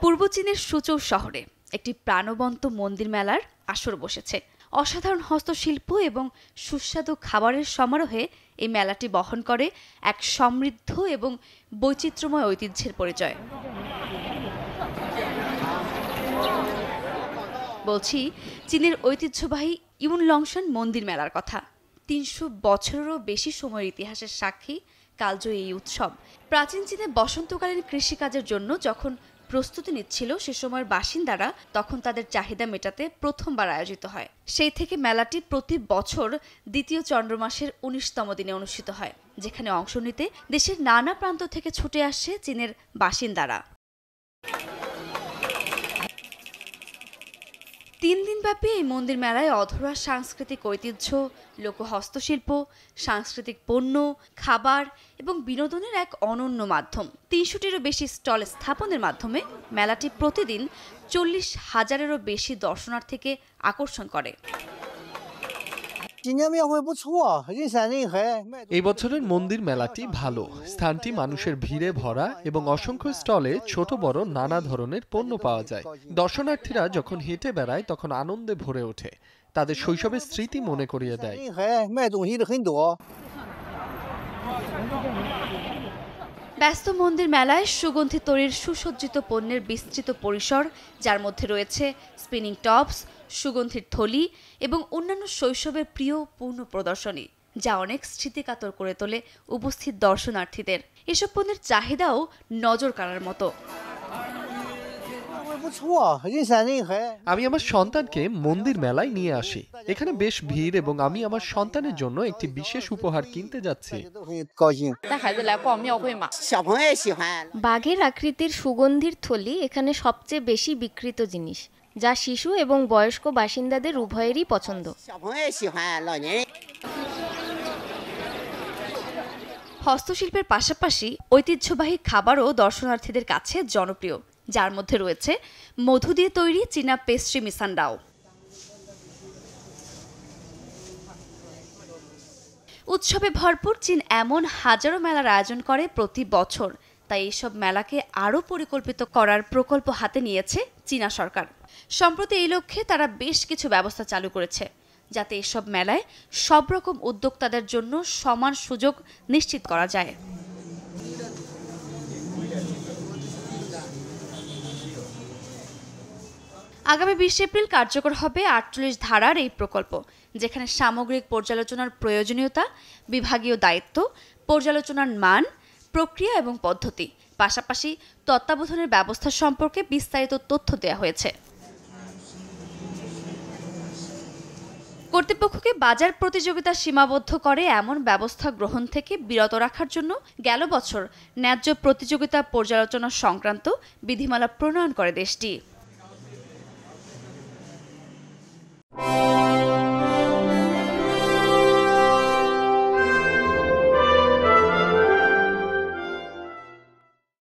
পূর্ব চীনের সুচৌ শহরে একটি প্রাণবন্ত মন্দির মেলার আসর বসেছে। অসাধারণ হস্তশিল্প এবং সুস্বাদু খাবারের সমারোহে এই মেলাটি বহন করে এক সমৃদ্ধ এবং বৈচিত্র্যময় ঐতিহ্যের পরিচয়। বলছি চীনের ঐতিহ্যবাহী ইউনলংশান মন্দির মেলার কথা। ৩০০ বছরেরও বেশি সময়ের ইতিহাসের সাক্ষী কালজয়ী এই উৎসব। প্রাচীন চীনে বসন্তকালীন কৃষিকাজের জন্য যখন প্রস্তুতি নিচ্ছিল সে সময়ের বাসিন্দারা তখন তাদের চাহিদা মেটাতে প্রথমবার আয়োজিত হয়। সেই থেকে মেলাটি প্রতি বছর দ্বিতীয় চন্দ্রমাসের ১৯তম দিনে অনুষ্ঠিত হয়, যেখানে অংশ নিতে দেশের নানা প্রান্ত থেকে ছুটে আসে চীনের বাসিন্দারা। ৩ দিনব্যাপী এই মন্দির মেলায় অধরা সাংস্কৃতিক ঐতিহ্য, লোক হস্তশিল্প, সাংস্কৃতিক পণ্য, খাবার এবং বিনোদনের এক অনন্য মাধ্যম। ৩০০টিরও বেশি স্টল স্থাপনের মাধ্যমে মেলাটি প্রতিদিন ৪০,০০০-এরও বেশি দর্শনার্থীকে আকর্ষণ করে। এই বছরের মন্দির মেলাটি ভালো। স্থানটি মানুষের ভিড়ে ভরা এবং অসংখ্য স্টলে ছোট বড় নানা ধরনের পণ্য পাওয়া যায়। দর্শনার্থীরা যখন হেঁটে বেড়ায় তখন আনন্দে ভরে ওঠে, তাদের শৈশবের স্মৃতি মনে করিয়ে দেয়। ব্যস্ত মন্দির মেলায় সুগন্ধি তৈরির সুসজ্জিত পণ্যের বিস্তৃত পরিসর, যার মধ্যে রয়েছে স্পিনিং টপস, সুগন্ধির থলি এবং অন্যান্য শৈশবের প্রিয় পূর্ণ প্রদর্শনী, যা অনেক স্মৃতিকাতর করে তোলে উপস্থিত দর্শনার্থীদের। এসব পণ্যের চাহিদাও নজর কাড়ার মতো। আমি আমার সন্তানকে মন্দির মেলায় নিয়ে আসি। এখানে বেশ ভিড় এবং আমি আমার সন্তানের জন্য একটি বিশেষ উপহার কিনতে যাচ্ছি। বাঘের আকৃতির সুগন্ধির থলি এখানে সবচেয়ে বেশি বিক্রিত জিনিস, যা শিশু এবং বয়স্ক বাসিন্দাদের উভয়েরই পছন্দ। হস্তশিল্পের পাশাপাশি ঐতিহ্যবাহী খাবারও দর্শনার্থীদের কাছে জনপ্রিয়, যার মধ্যে রয়েছে মধু দিয়ে তৈরি চীনা পেস্ট্রি মিসান্ডাও। উৎসবে ভরপুর চীন এমন হাজারো মেলার আয়োজন করে প্রতি বছর, তাই এইসব মেলাকে আরও পরিকল্পিত করার প্রকল্প হাতে নিয়েছে চীনা সরকার। সম্প্রতি এই লক্ষ্যে তারা বেশ কিছু ব্যবস্থা চালু করেছে, যাতে এসব মেলায় সব রকম উদ্যোক্তাদের জন্য সমান সুযোগ নিশ্চিত করা যায়। আগামী ২০ এপ্রিল কার্যকর হবে ৪৮ ধারার এই প্রকল্প, যেখানে সামগ্রিক পর্যালোচনার প্রয়োজনীয়তা, বিভাগীয় দায়িত্ব, পর্যালোচনার মান, প্রক্রিয়া এবং পদ্ধতি, পাশাপাশি তত্ত্বাবধানের ব্যবস্থা সম্পর্কে বিস্তারিত তথ্য দেওয়া হয়েছে। কর্তৃপক্ষকে বাজার প্রতিযোগিতা সীমাবদ্ধ করে এমন ব্যবস্থা গ্রহণ থেকে বিরত রাখার জন্য গেল বছর ন্যায্য প্রতিযোগিতা পর্যালোচনা সংক্রান্ত বিধিমালা প্রণয়ন করে দেশটি।